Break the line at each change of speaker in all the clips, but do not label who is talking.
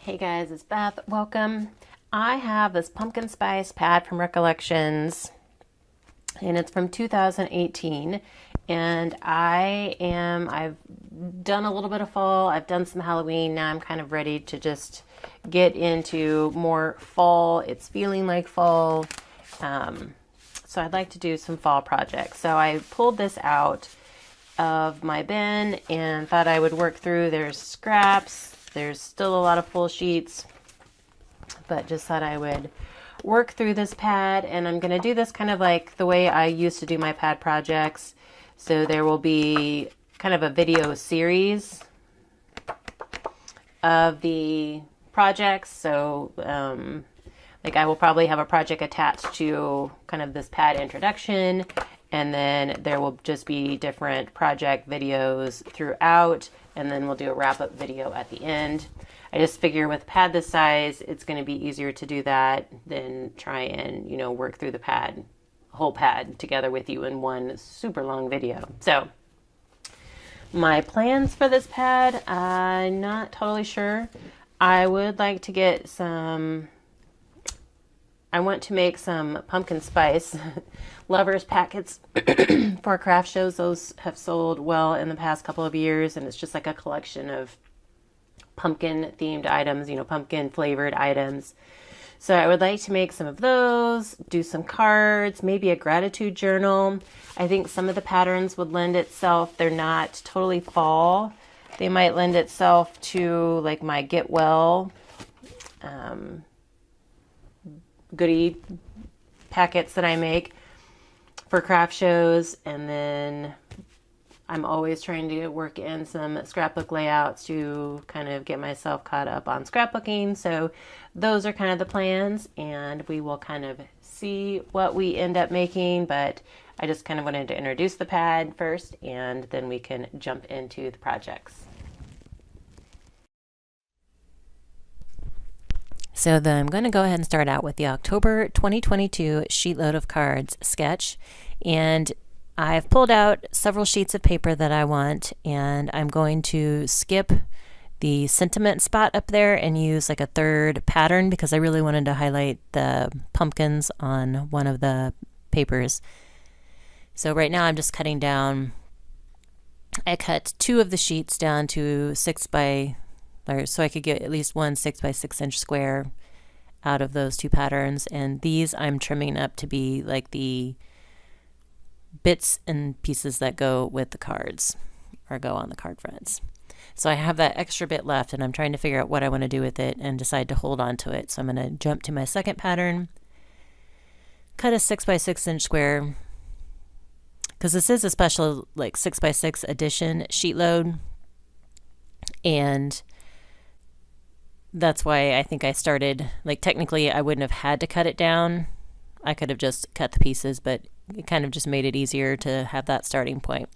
Hey guys, it's Beth. Welcome. I have this pumpkin spice pad from Recollections, and it's from 2018. And I've done a little bit of fall, I've done some Halloween. Now I'm kind of ready to just get into more fall. It's feeling like fall. So I'd like to do some fall projects. So I pulled this out of my bin and thought I would work through. There's scraps. There's still a lot of full sheets, but just thought I would work through this pad. And I'm going to do this kind of like the way I used to do my pad projects. So there will be kind of a video series of the projects. So like I will probably have a project attached to kind of this pad introduction, and then there will just be different project videos throughout, and then we'll do a wrap-up video at the end. I just figure with a pad this size, it's going to be easier to do that than try and, work through the whole pad together with you in one super long video. So my plans for this pad, I'm not totally sure. I would like to get I want to make some pumpkin spice lovers packets for craft shows. Those have sold well in the past couple of years, and it's just like a collection of pumpkin themed items, pumpkin flavored items. So I would like to make some of those, do some cards, maybe a gratitude journal. I think some of the patterns would lend itself, they're not totally fall. They might lend itself to like my get well goodie packets that I make for craft shows. And then I'm always trying to work in some scrapbook layouts to kind of get myself caught up on scrapbooking. So those are kind of the plans, and we will kind of see what we end up making. But I just kind of wanted to introduce the pad first, and then we can jump into the projects. So I'm going to go ahead and start out with the October 2022 sheetload of cards sketch. And I've pulled out several sheets of paper that I want, and I'm going to skip the sentiment spot up there and use like a third pattern because I really wanted to highlight the pumpkins on one of the papers. So right now I'm just cutting down, I cut two of the sheets down to so I could get at least one 6x6 square out of those two patterns. And these I'm trimming up to be like the bits and pieces that go with the cards or go on the card fronts. So I have that extra bit left, and I'm trying to figure out what I want to do with it and decide to hold on to it. So I'm going to jump to my second pattern, cut a 6x6 square, because this is a special like 6x6 edition sheet load. And that's why I think I started, like technically I wouldn't have had to cut it down. I could have just cut the pieces, but it kind of just made it easier to have that starting point.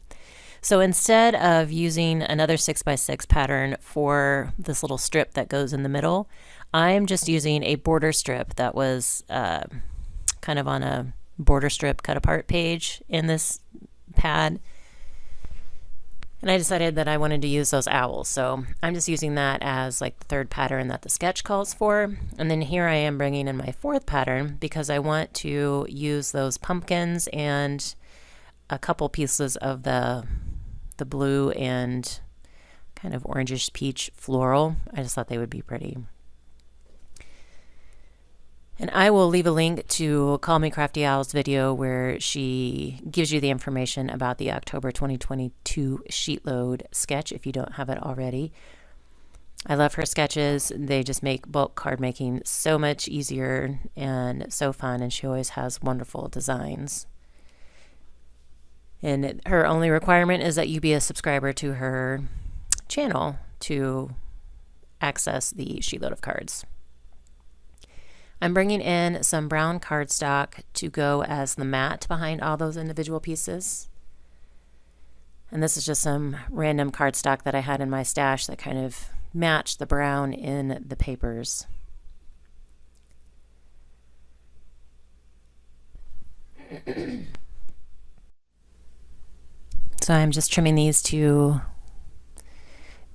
So instead of using another 6x6 pattern for this little strip that goes in the middle, I'm just using a border strip that was kind of on a border strip cut apart page in this pad. And I decided that I wanted to use those owls. So I'm just using that as like the third pattern that the sketch calls for. And then here I am bringing in my fourth pattern because I want to use those pumpkins and a couple pieces of the blue and kind of orangish peach floral. I just thought they would be pretty. And I will leave a link to Call Me Crafty Owl's video where she gives you the information about the October 2022 sheetload sketch if you don't have it already. I love her sketches. They just make bulk card making so much easier and so fun, and she always has wonderful designs. And her only requirement is that you be a subscriber to her channel to access the sheetload of cards. I'm bringing in some brown cardstock to go as the mat behind all those individual pieces. And this is just some random cardstock that I had in my stash that kind of matched the brown in the papers. So I'm just trimming these to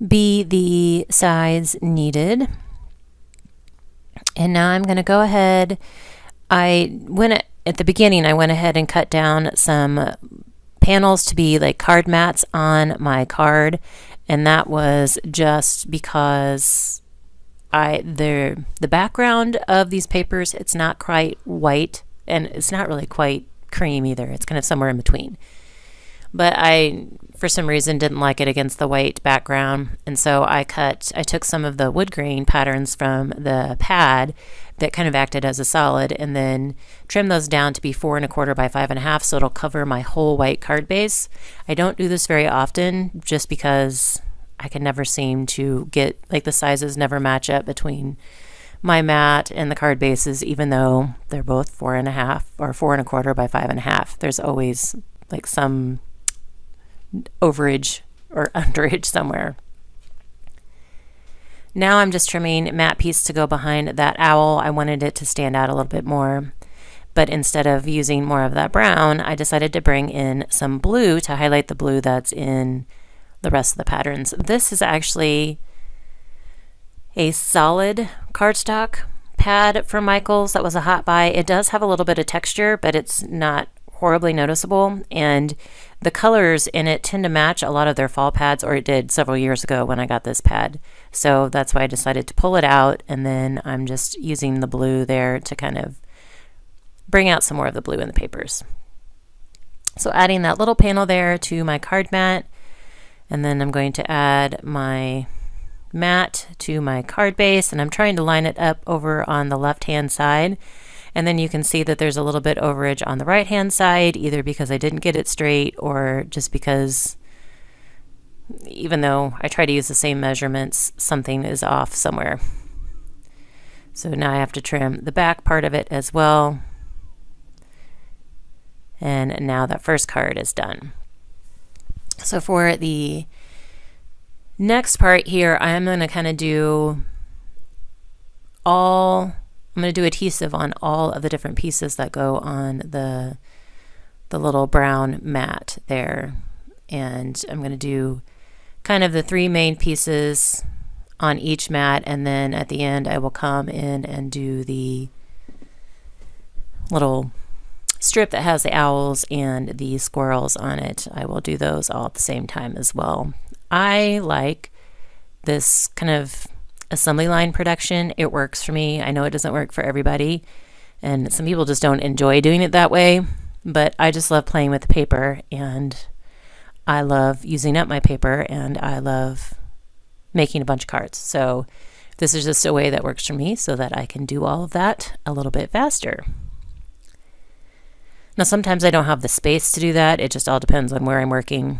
be the size needed. And now I'm going to go ahead. At the beginning, I went ahead and cut down some panels to be like card mats on my card, and that was just because the background of these papers, it's not quite white and it's not really quite cream either. It's kind of somewhere in between. But I, for some reason, didn't like it against the white background, and so I took some of the wood grain patterns from the pad that kind of acted as a solid, and then trimmed those down to be 4 1/4 by 5 1/2, so it'll cover my whole white card base. I don't do this very often, just because I can never seem to get, like, the sizes never match up between my mat and the card bases, even though they're both 4 1/2 or 4 1/4 by 5 1/2. There's always like some overage or underage somewhere. Now I'm just trimming matte piece to go behind that owl. I wanted it to stand out a little bit more, but instead of using more of that brown, I decided to bring in some blue to highlight the blue that's in the rest of the patterns. This is actually a solid cardstock pad from Michaels that was a hot buy. It does have a little bit of texture, but it's not horribly noticeable, and the colors in it tend to match a lot of their fall pads, or it did several years ago when I got this pad. So that's why I decided to pull it out, and then I'm just using the blue there to kind of bring out some more of the blue in the papers. So adding that little panel there to my card mat, and then I'm going to add my mat to my card base, and I'm trying to line it up over on the left hand side. And then you can see that there's a little bit overage on the right hand side, either because I didn't get it straight or just because, even though I try to use the same measurements, something is off somewhere. So now I have to trim the back part of it as well. And now that first card is done. So for the next part here, I'm going to kind of do adhesive on all of the different pieces that go on the little brown mat there. And I'm going to do kind of the 3 main pieces on each mat, and then at the end I will come in and do the little strip that has the owls and the squirrels on it. I will do those all at the same time as well. I like this kind of assembly line production. It works for me. I know it doesn't work for everybody, and some people just don't enjoy doing it that way, but I just love playing with the paper, and I love using up my paper, and I love making a bunch of cards. So this is just a way that works for me so that I can do all of that a little bit faster. Now sometimes I don't have the space to do that. It just all depends on where I'm working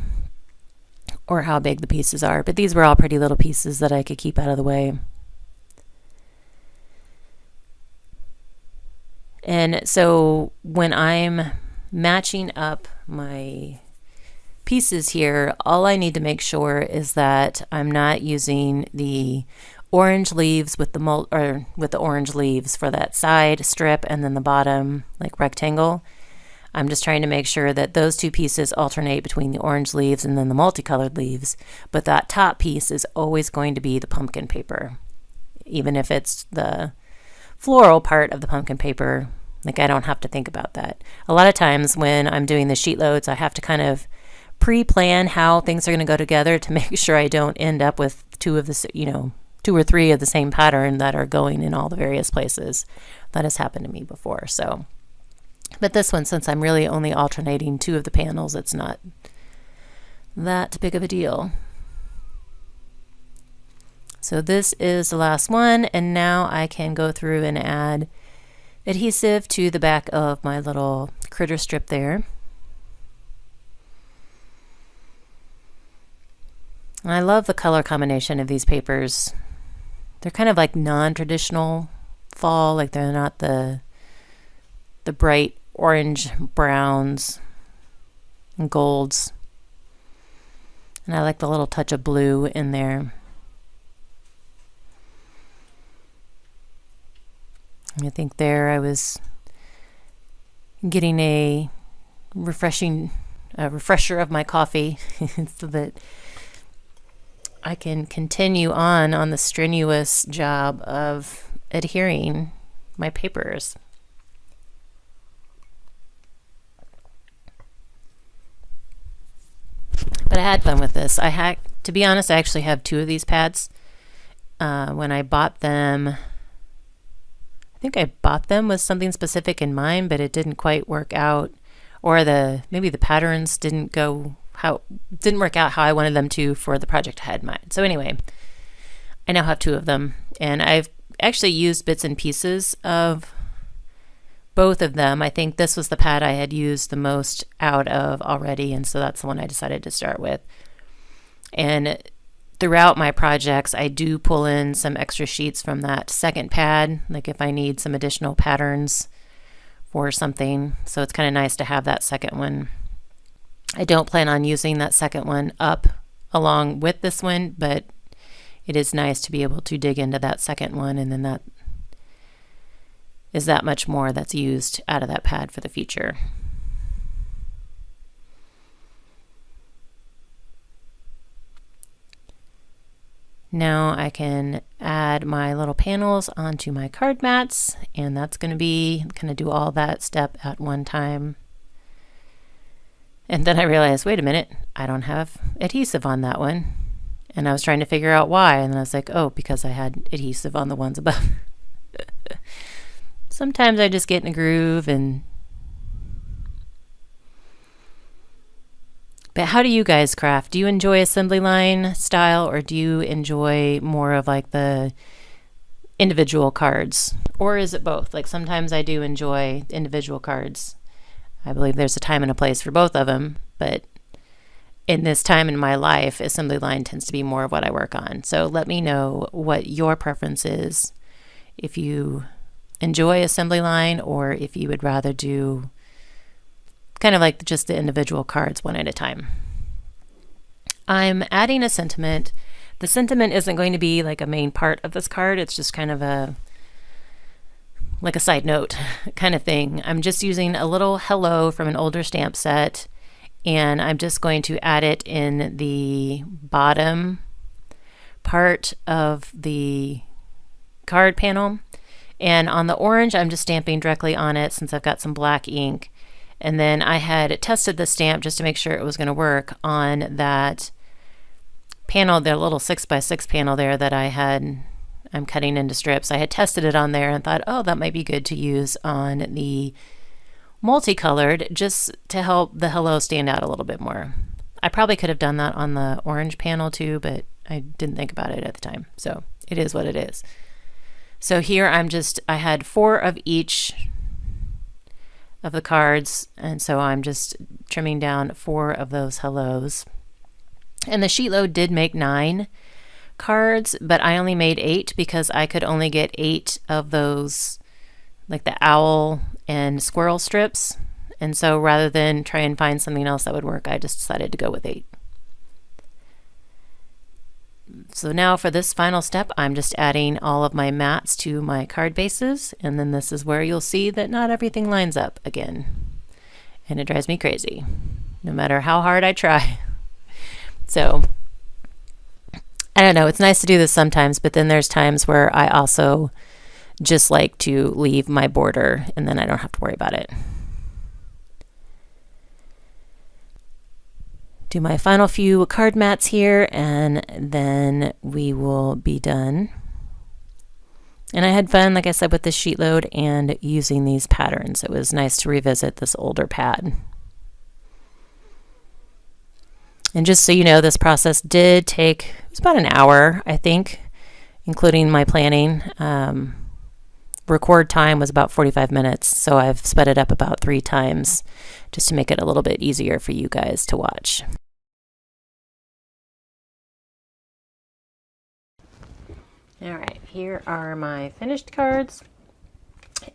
or how big the pieces are, but these were all pretty little pieces that I could keep out of the way. And so when I'm matching up my pieces here, all I need to make sure is that I'm not using the orange leaves with the orange leaves for that side strip and then the bottom like rectangle. I'm just trying to make sure that those 2 pieces alternate between the orange leaves and then the multicolored leaves, but that top piece is always going to be the pumpkin paper. Even if it's the floral part of the pumpkin paper, like I don't have to think about that. A lot of times when I'm doing the sheet loads, I have to kind of pre-plan how things are going to go together to make sure I don't end up with 2 or 3 of the same pattern that are going in all the various places. That has happened to me before. So, but this one, since I'm really only alternating 2 of the panels, it's not that big of a deal. So this is the last one, and now I can go through and add adhesive to the back of my little critter strip there. And I love the color combination of these papers. They're kind of like non-traditional fall, like they're not the bright orange browns and golds. And I like the little touch of blue in there. I think there I was getting a refresher of my coffee so that I can continue on the strenuous job of adhering my papers. But I had fun with this. To be honest, I actually have 2 of these pads. When I bought them, I think I bought them with something specific in mind, but it didn't quite work out, or maybe the patterns didn't work out how I wanted them to for the project I had in mind. So anyway, I now have 2 of them, and I've actually used bits and pieces of both of them. I think this was the pad I had used the most out of already, and so that's the one I decided to start with. And throughout my projects, I do pull in some extra sheets from that second pad, like if I need some additional patterns for something. So it's kind of nice to have that second one. I don't plan on using that second one up along with this one, but it is nice to be able to dig into that second one, and then that is that much more that's used out of that pad for the future. Now I can add my little panels onto my card mats, and that's going to be kind of do all that step at one time. And then I realized, wait a minute, I don't have adhesive on that one. And I was trying to figure out why, and then I was like, oh, because I had adhesive on the ones above. Sometimes I just get in a groove. But how do you guys craft? Do you enjoy assembly line style, or do you enjoy more of like the individual cards? Or is it both? Like sometimes I do enjoy individual cards. I believe there's a time and a place for both of them, but in this time in my life, assembly line tends to be more of what I work on. So let me know what your preference is, if you enjoy assembly line, or if you would rather do kind of like just the individual cards one at a time. I'm adding a sentiment. The sentiment isn't going to be like a main part of this card. It's just kind of like a side note kind of thing. I'm just using a little hello from an older stamp set, and I'm just going to add it in the bottom part of the card panel. And on the orange, I'm just stamping directly on it since I've got some black ink. And then I had tested the stamp just to make sure it was going to work on that panel, the little 6x6 panel there that I'm cutting into strips. I had tested it on there and thought, oh, that might be good to use on the multicolored, just to help the hello stand out a little bit more. I probably could have done that on the orange panel too, but I didn't think about it at the time. So it is what it is. So here I had 4 of each of the cards, and so I'm just trimming down 4 of those hellos. And the sheet load did make 9 cards, but I only made 8 because I could only get 8 of those, like the owl and squirrel strips. And so rather than try and find something else that would work, I just decided to go with 8. So now for this final step, I'm just adding all of my mats to my card bases, and then this is where you'll see that not everything lines up again. And it drives me crazy, no matter how hard I try. So, I don't know, it's nice to do this sometimes, but then there's times where I also just like to leave my border, and then I don't have to worry about it. Do my final few card mats here, and then we will be done. And I had fun, like I said, with this sheet load and using these patterns. It was nice to revisit this older pad. And just so you know, this process did take, it was about an hour, I think, including my planning. Record time was about 45 minutes, so I've sped it up about 3 times just to make it a little bit easier for you guys to watch. All right, here are my finished cards.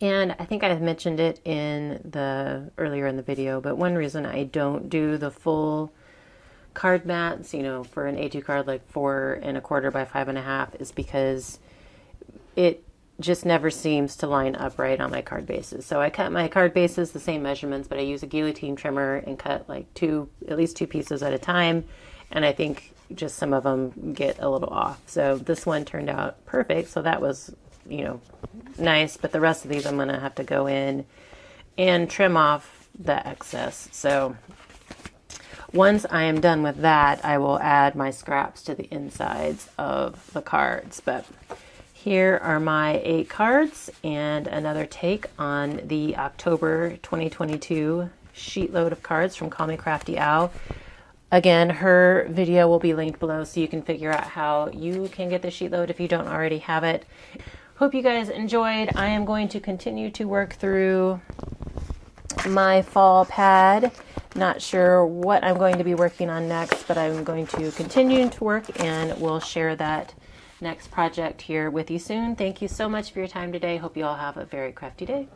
And I think I mentioned it earlier in the video, but one reason I don't do the full card mats, for an A2 card like 4 1/4 by 5 1/2, is because it just never seems to line up right on my card bases. So I cut my card bases the same measurements, but I use a guillotine trimmer and cut like at least 2 pieces at a time. And I think just some of them get a little off. So this one turned out perfect. So that was nice, but the rest of these I'm going to have to go in and trim off the excess. So once I am done with that, I will add my scraps to the insides of the cards. But here are my 8 cards and another take on the October 2022 sheet load of cards from Call Me Crafty Owl. Again, her video will be linked below so you can figure out how you can get the sheet load if you don't already have it. Hope you guys enjoyed. I am going to continue to work through my fall pad. Not sure what I'm going to be working on next, but I'm going to continue to work, and we'll share that next project here with you soon. Thank you so much for your time today. Hope you all have a very crafty day.